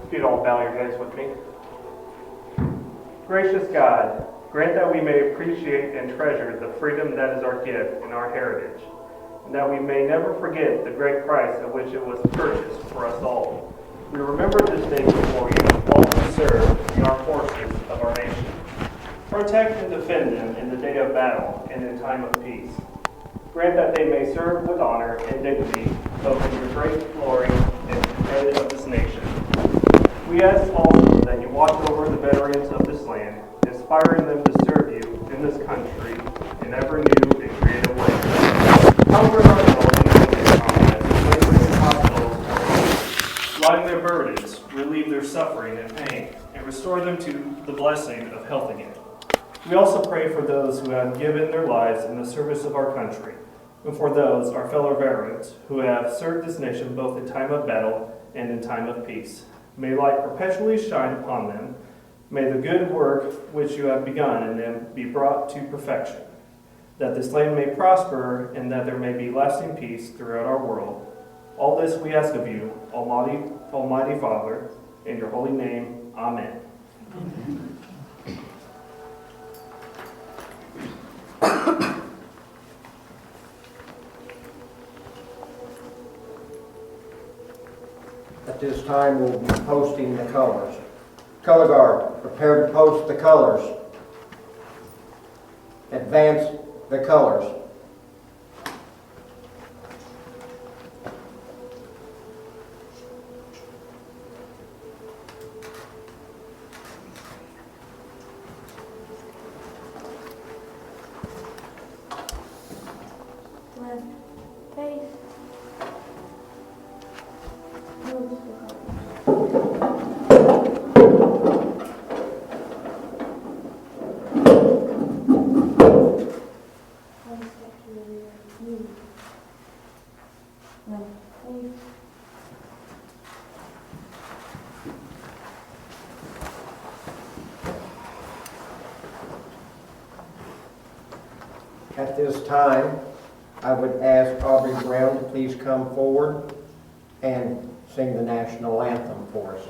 If you'd all bow your heads with me. Gracious God, grant that we may appreciate and treasure the freedom that is our gift and our heritage, and that we may never forget the great price at which it was purchased for us all. We remember this day before you, all who serve the armed forces of our nation. Protect and defend them in the day of battle and in time of peace. Grant that they may serve with honor and dignity, both in your great glory and the credit of this nation. We ask also that you watch over the veterans of this land, inspiring them to serve you in this country in ever new and creative ways. Comfort our fellow Indian comrades laboring in hospitals, lighten their burdens, relieve their suffering and pain, and restore them to the blessing of health again. We also pray for those who have given their lives in the service of our country, and for those, our fellow veterans, who have served this nation both in time of battle and in time of peace. May light perpetually shine upon them. May the good work which you have begun in them be brought to perfection, that this land may prosper and that there may be lasting peace throughout our world. All this we ask of you, Almighty Father, in your holy name. Amen. At this time, we'll be posting the colors. Color guard, prepare to post the colors. Advance the colors. Left face. At this time, I would ask Aubrey Brown to please come forward and sing the national anthem for us.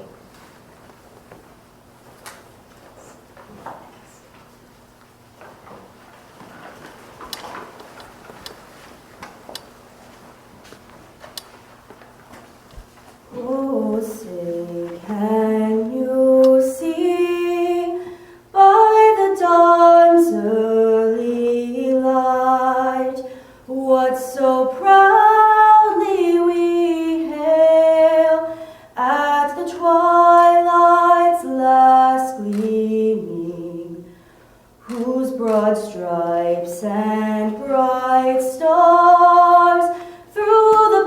Oh, say, can you see by the dawn's early light what so proudly we hail at the twilight's last gleaming, whose broad stripes and bright stars through the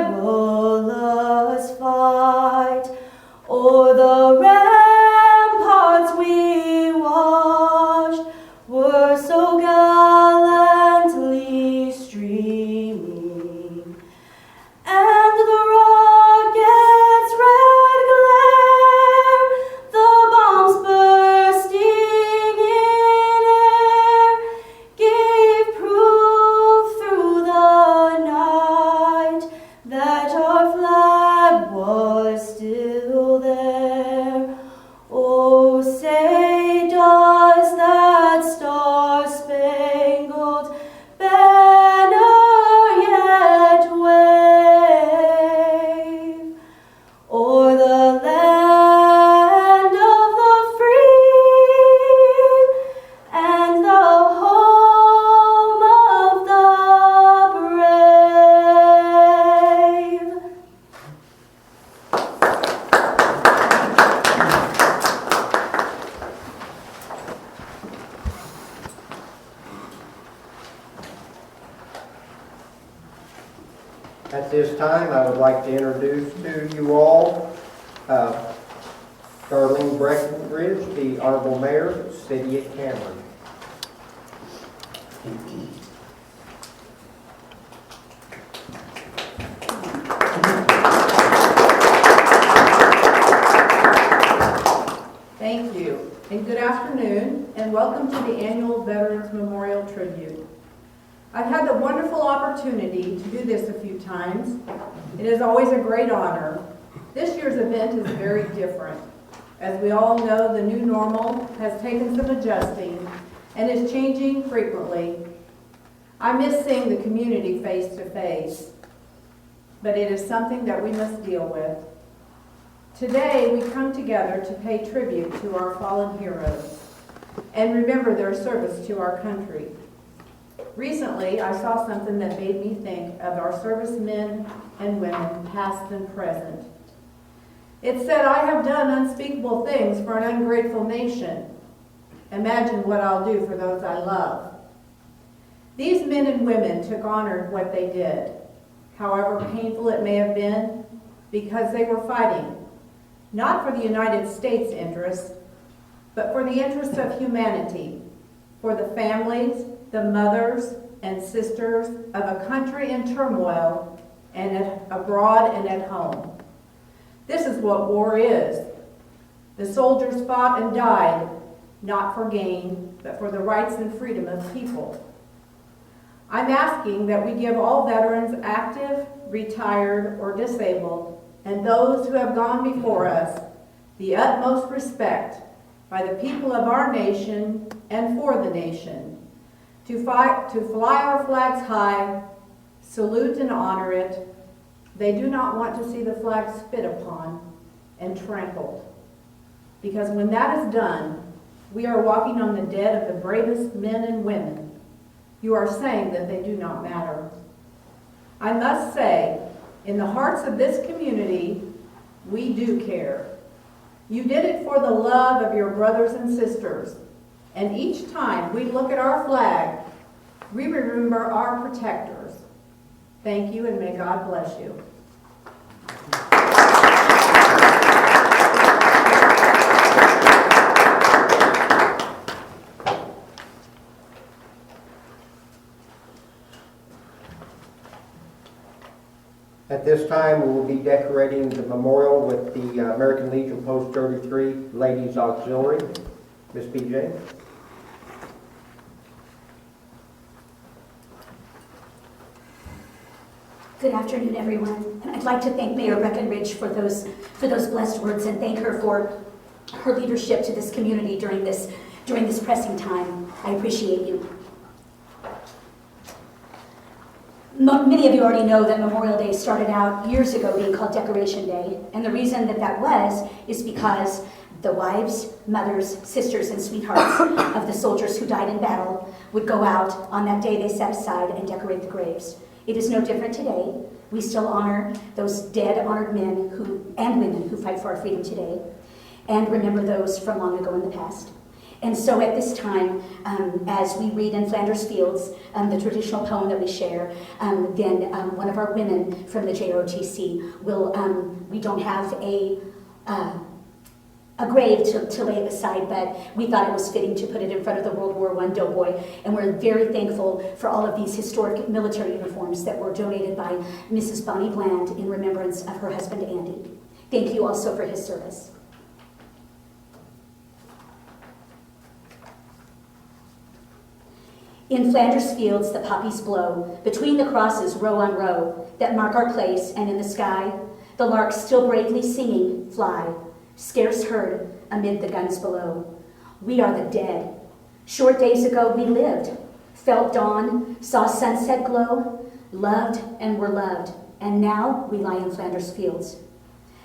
perilous fight o'er the ramparts we watched were so gallantly streaming, and the rocket's red glare, the bombs bursting in air, gave proof through the night that our flag was still there. Oh, say, does that star-spangled banner yet wave o'er the land of the free and the home of the brave? At this time, I would like to introduce to you all Darlene Breckenridge, the Honorable Mayor, City of Cameron. Thank you, and good afternoon, and welcome to the annual Veterans Memorial Tribute. I've had the wonderful opportunity to do this a few times. It is always a great honor, This year's event is very different. As we all know, the new normal has taken some adjusting and is changing frequently. I miss seeing the community face to face, but it is something that we must deal with. Today, we come together to pay tribute to our fallen heroes and remember their service to our country. Recently, I saw something that made me think of our servicemen and women, past and present. It said, "I have done unspeakable things for an ungrateful nation. Imagine what I'll do for those I love." These men and women took honor in what they did, however painful it may have been, because they were fighting, not for the United States' interests, but for the interests of humanity, for the families, the mothers and sisters of a country in turmoil, and abroad and at home. This is what war is. The soldiers fought and died, not for gain, but for the rights and freedom of people. I'm asking that we give all veterans, active, retired, or disabled, and those who have gone before us, the utmost respect by the people of our nation and for the nation, to fly our flags high, salute and honor it. They do not want to see the flag spit upon and trampled. Because when that is done, we are walking on the dead of the bravest men and women. You are saying that they do not matter. I must say, in the hearts of this community, we do care. You did it for the love of your brothers and sisters. And each time we look at our flag, we remember our protectors. Thank you, and may God bless you. At this time, we will be decorating the memorial with the American Legion Post 33 Ladies Auxiliary. Ms. PJ. Good afternoon, everyone. And I'd like to thank Mayor Breckenridge for those blessed words and thank her for her leadership to this community during this pressing time. I appreciate you. Many of you already know that Memorial Day started out years ago being called Decoration Day, and the reason that was is because the wives, mothers, sisters, and sweethearts of the soldiers who died in battle would go out on that day they set aside and decorate the graves. It is no different today. We still honor those dead, honored men and women who fight for our freedom today, and remember those from long ago in the past. And so at this time, as we read in Flanders Fields, the traditional poem that we share, then one of our women from the JROTC will, we don't have a grave to lay it beside, but we thought it was fitting to put it in front of the World War I doughboy, and we're very thankful for all of these historic military uniforms that were donated by Mrs. Bonnie Bland in remembrance of her husband, Andy. Thank you also for his service. In Flanders Fields, the poppies blow, between the crosses, row on row, that mark our place, and in the sky, the larks still bravely singing fly, scarce heard amid the guns below. We are the dead. Short days ago we lived, felt dawn, saw sunset glow, loved and were loved, and now we lie in Flanders Fields.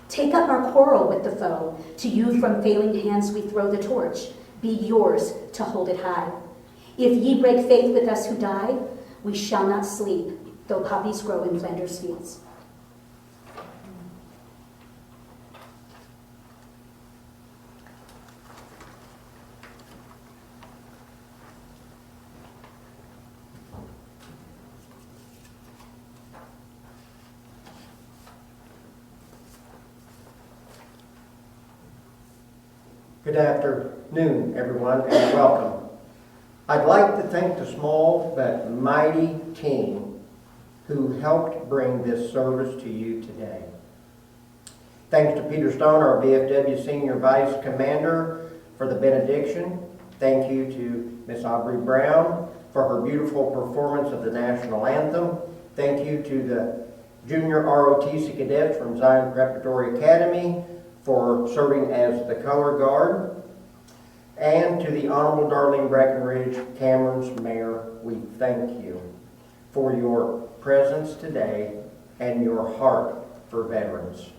Take up our quarrel with the foe, to you from failing hands we throw the torch, be yours to hold it high. If ye break faith with us who die, we shall not sleep, though poppies grow in Flanders Fields. Good afternoon, everyone, and welcome. I'd like to thank the small but mighty team who helped bring this service to you today. Thanks to Peter Stone, our VFW Senior Vice Commander, for the benediction. Thank you to Miss Aubrey Brown for her beautiful performance of the National Anthem. Thank you to the junior ROTC cadets from Zion Preparatory Academy for serving as the color guard. And to the Honorable Darlene Breckenridge, Cameron's mayor, we thank you for your presence today and your heart for veterans.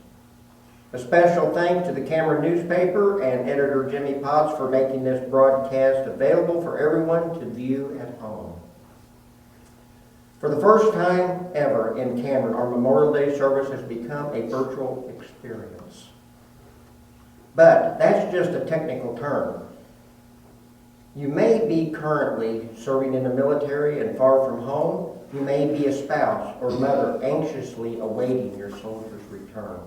A special thanks to the Cameron newspaper and editor Jimmy Potts for making this broadcast available for everyone to view at home. For the first time ever in Cameron, our Memorial Day service has become a virtual experience. But that's just a technical term. You may be currently serving in the military and far from home. You may be a spouse or mother anxiously awaiting your soldier's return.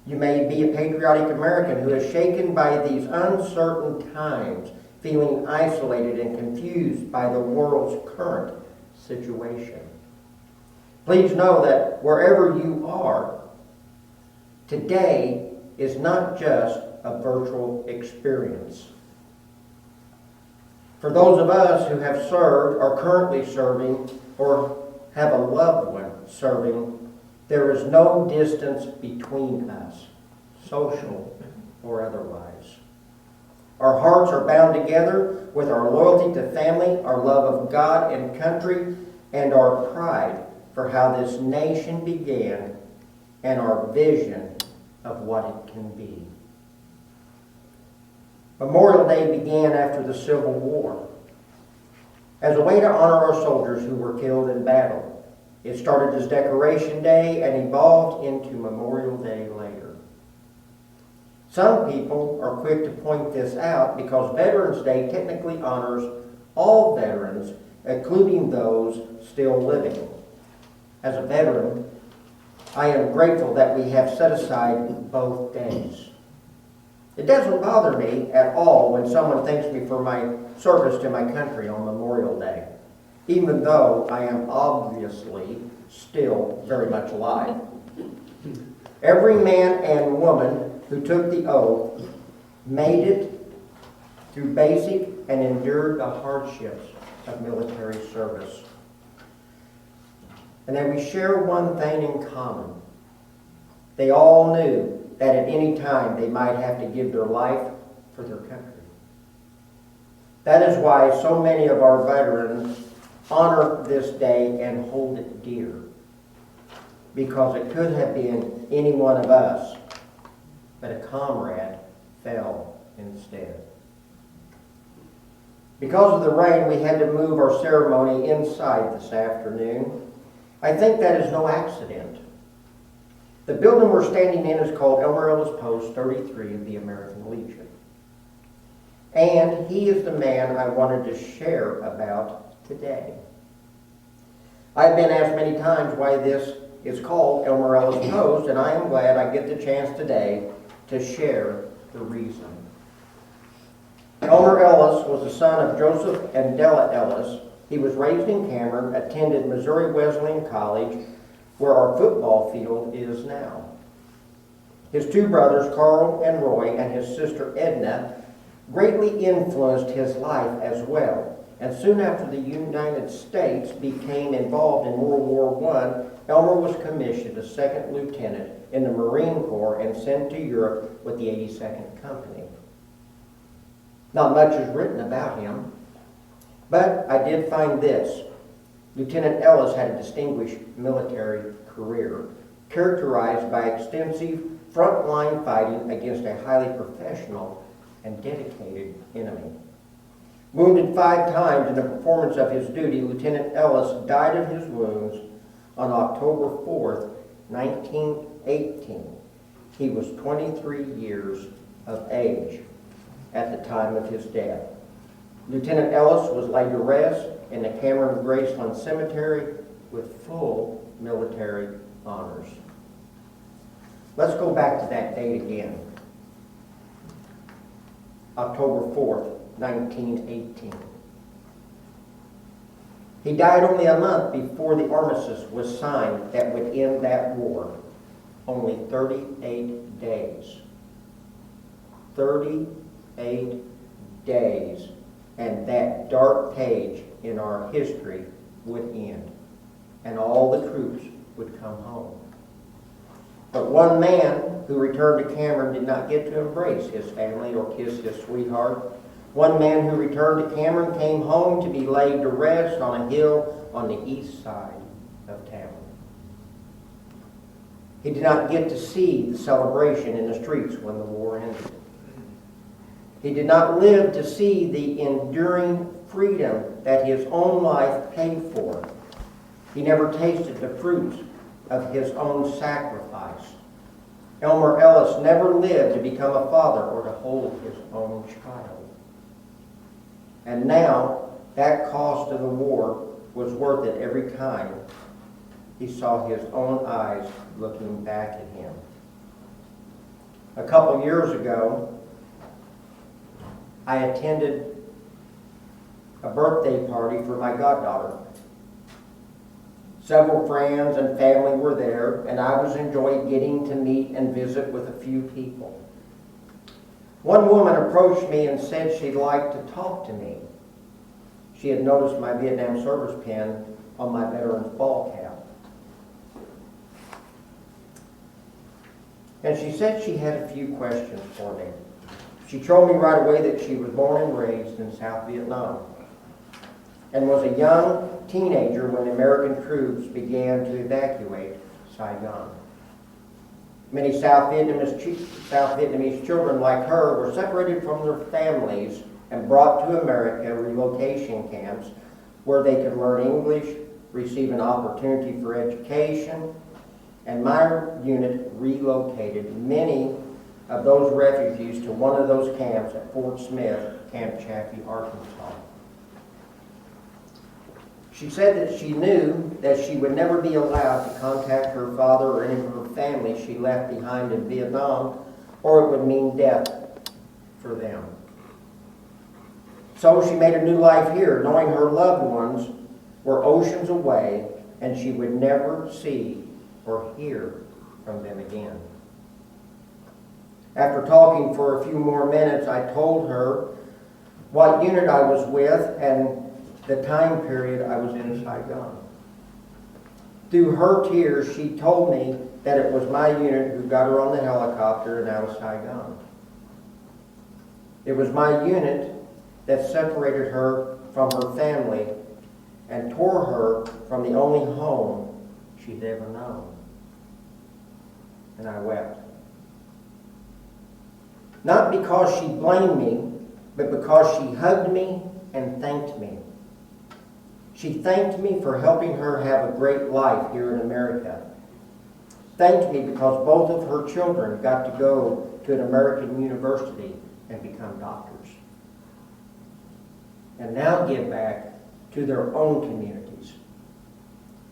You may be a patriotic American who is shaken by these uncertain times, feeling isolated and confused by the world's current situation. Please know that wherever you are, today is not just a virtual experience. For those of us who have served, are currently serving, or have a loved one serving, there is no distance between us, social or otherwise. Our hearts are bound together with our loyalty to family, our love of God and country, and our pride for how this nation began and our vision of what it can be. Memorial Day began after the Civil War as a way to honor our soldiers who were killed in battle. It started as Decoration Day and evolved into Memorial Day later. Some people are quick to point this out because Veterans Day technically honors all veterans, including those still living. As a veteran, I am grateful that we have set aside both days. It doesn't bother me at all when someone thanks me for my service to my country on Memorial Day, even though I am obviously still very much alive. Every man and woman who took the oath made it through basic and endured the hardships of military service. And that we share one thing in common. They all knew that at any time they might have to give their life for their country. That is why so many of our veterans honor this day and hold it dear, because it could have been any one of us, but a comrade fell instead. Because of the rain, we had to move our ceremony inside this afternoon. I think that is no accident. The building we're standing in is called Elmer Ellis Post 33 of the American Legion. And he is the man I wanted to share about today. I've been asked many times why this is called Elmer Ellis Post, and I am glad I get the chance today to share the reason. Elmer Ellis was the son of Joseph and Della Ellis. He was raised in Cameron, attended Missouri Wesleyan College, where our football field is now. His two brothers, Carl and Roy, and his sister Edna, greatly influenced his life as well. And soon after the United States became involved in World War I, Elmer was commissioned a second lieutenant in the Marine Corps and sent to Europe with the 82nd Company. Not much is written about him, but I did find this. Lieutenant Ellis had a distinguished military career, characterized by extensive frontline fighting against a highly professional and dedicated enemy. Wounded 5 times in the performance of his duty, Lieutenant Ellis died of his wounds on October 4th, 1918. He was 23 years of age at the time of his death. Lieutenant Ellis was laid to rest in the Cameron Graceland Cemetery with full military honors. Let's go back to that date again. October 4th, 1918. He died only a month before the armistice was signed that would end that war. Only 38 days. 38 days. And that dark page in our history would end. And all the troops would come home. But one man who returned to Cameron did not get to embrace his family or kiss his sweetheart. One man who returned to Cameron came home to be laid to rest on a hill on the east side of town. He did not get to see the celebration in the streets when the war ended. He did not live to see the enduring freedom that his own life paid for. He never tasted the fruits of his own sacrifice. Elmer Ellis never lived to become a father or to hold his own child. And now, that cost of the war was worth it every time he saw his own eyes looking back at him. A couple years ago, I attended a birthday party for my goddaughter. Several friends and family were there, and I was enjoying getting to meet and visit with a few people. One woman approached me and said she'd like to talk to me. She had noticed my Vietnam service pin on my veteran's ball cap. And she said she had a few questions for me. She told me right away that she was born and raised in South Vietnam and was a young teenager when the American troops began to evacuate Saigon. Many South Vietnamese children like her were separated from their families and brought to America relocation camps where they could learn English, receive an opportunity for education, and my unit relocated many of those refugees to one of those camps at Fort Smith, Camp Chaffee, Arkansas. She said that she knew that she would never be allowed to contact her father or any of her family she left behind in Vietnam, or it would mean death for them. So she made a new life here, knowing her loved ones were oceans away and she would never see or hear from them again. After talking for a few more minutes, I told her what unit I was with and the time period I was in Saigon. Through her tears, she told me that it was my unit who got her on the helicopter and out of Saigon. It was my unit that separated her from her family and tore her from the only home she'd ever known. And I wept. Not because she blamed me, but because she hugged me and thanked me. She thanked me for helping her have a great life here in America. Thanked me because both of her children got to go to an American university and become doctors. And now give back to their own communities.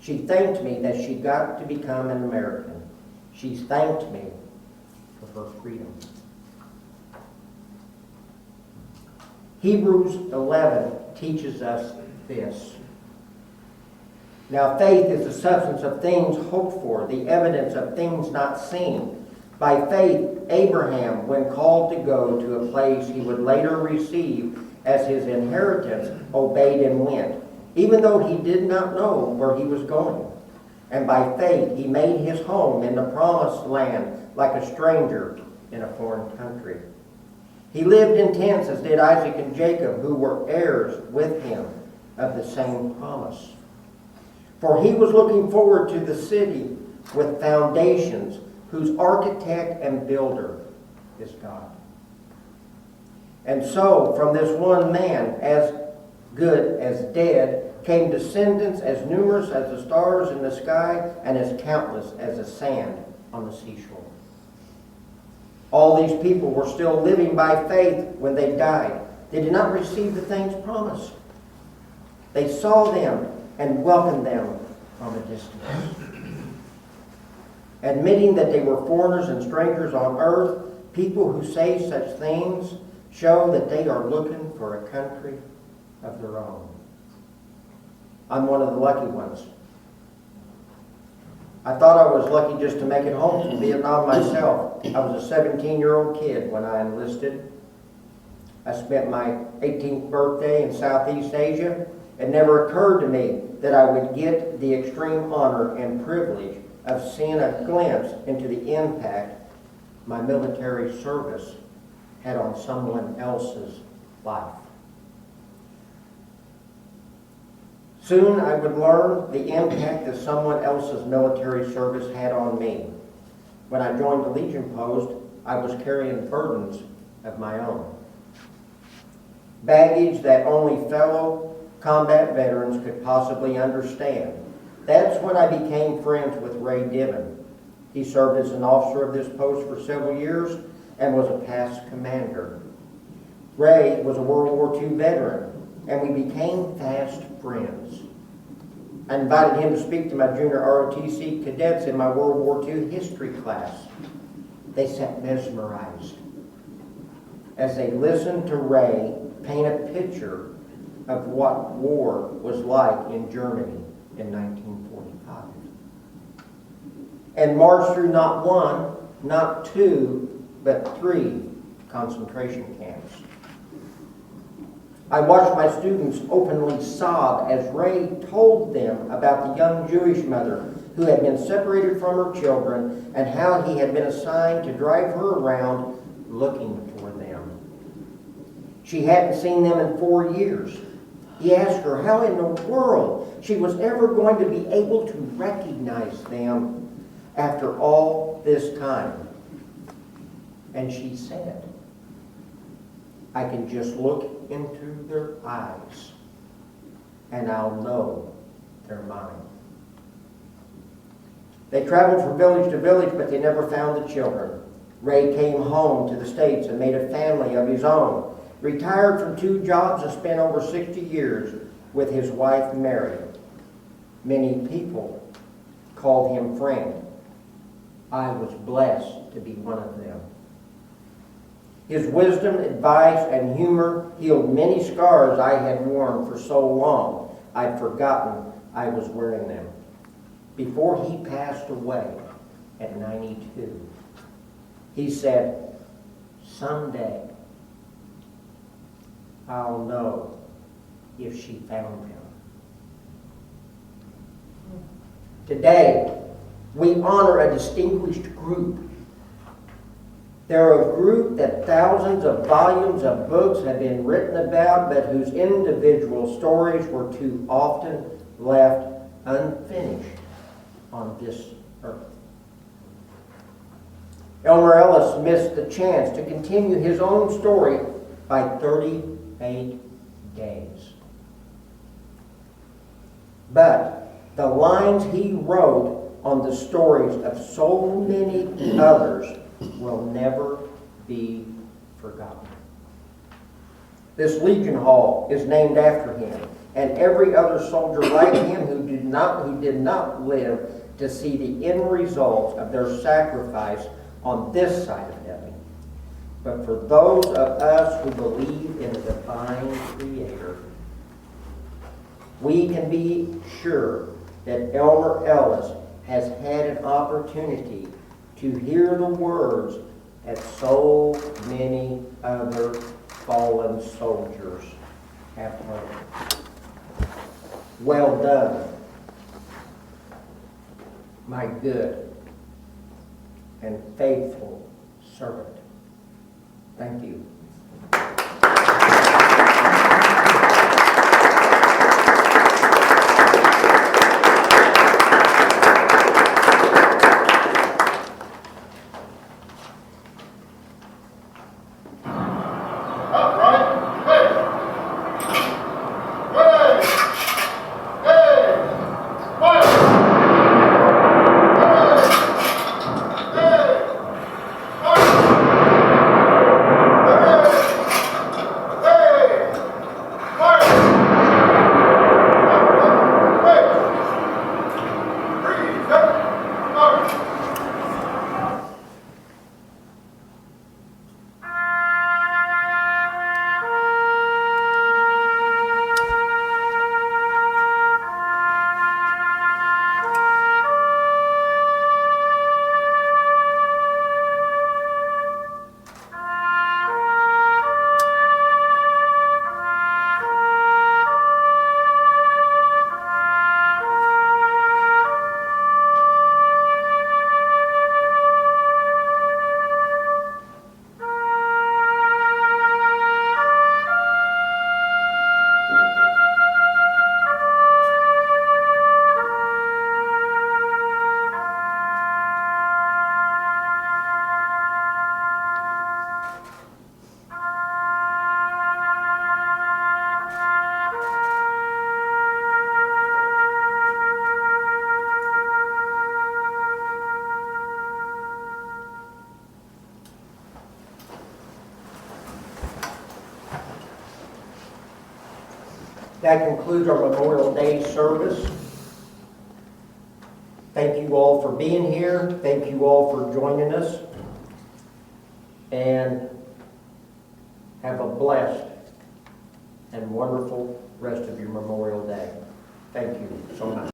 She thanked me that she got to become an American. She thanked me for her freedom. Hebrews 11 teaches us this. Now faith is the substance of things hoped for, the evidence of things not seen. By faith, Abraham, when called to go to a place he would later receive as his inheritance, obeyed and went, even though he did not know where he was going. And by faith, he made his home in the promised land like a stranger in a foreign country. He lived in tents as did Isaac and Jacob, who were heirs with him of the same promise. For he was looking forward to the city with foundations, whose architect and builder is God. And so, from this one man, as good as dead, came descendants as numerous as the stars in the sky and as countless as the sand on the seashore. All these people were still living by faith when they died. They did not receive the things promised. They saw them and welcomed them from a distance. Admitting that they were foreigners and strangers on earth, people who say such things show that they are looking for a country of their own. I'm one of the lucky ones. I thought I was lucky just to make it home from Vietnam myself. I was a 17-year-old kid when I enlisted. I spent my 18th birthday in Southeast Asia It never occurred to me that I would get the extreme honor and privilege of seeing a glimpse into the impact my military service had on someone else's life. Soon I would learn the impact that someone else's military service had on me. When I joined the Legion Post, I was carrying burdens of my own. Baggage that only fellow combat veterans could possibly understand. That's when I became friends with Ray Diven. He served as an officer of this post for several years and was a past commander. Ray was a World War II veteran, and we became fast friends. I invited him to speak to my junior ROTC cadets in my World War II history class. They sat mesmerized as they listened to Ray paint a picture of what war was like in Germany in 1945. And marched through not one, not two, but 3 concentration camps. I watched my students openly sob as Ray told them about the young Jewish mother who had been separated from her children and how he had been assigned to drive her around looking for them. She hadn't seen them in 4 years. He asked her how in the world she was ever going to be able to recognize them after all this time. And she said, I can just look into their eyes and I'll know they're mine. They traveled from village to village, but they never found the children. Ray came home to the States and made a family of his own. Retired from 2 jobs and spent over 60 years with his wife Mary. Many people called him friend. I was blessed to be one of them. His wisdom, advice, and humor healed many scars I had worn for so long I'd forgotten I was wearing them. Before he passed away at 92, he said, someday I'll know if she found him. Today, we honor a distinguished group. They're a group that thousands of volumes of books have been written about, but whose individual stories were too often left unfinished on this earth. Elmer Ellis missed the chance to continue his own story by 38 days. But the lines he wrote on the stories of so many others will never be forgotten. This Legion Hall is named after him, and every other soldier like him who did not live to see the end results of their sacrifice on this side of heaven. But for those of us who believe in a divine Creator, we can be sure that Elmer Ellis has had an opportunity to hear the words that so many other fallen soldiers have heard. Well done, my good and faithful servant. Thank you. That concludes our Memorial Day service. Thank you all for being here. Thank you all for joining us. And have a blessed and wonderful rest of your Memorial Day. Thank you so much.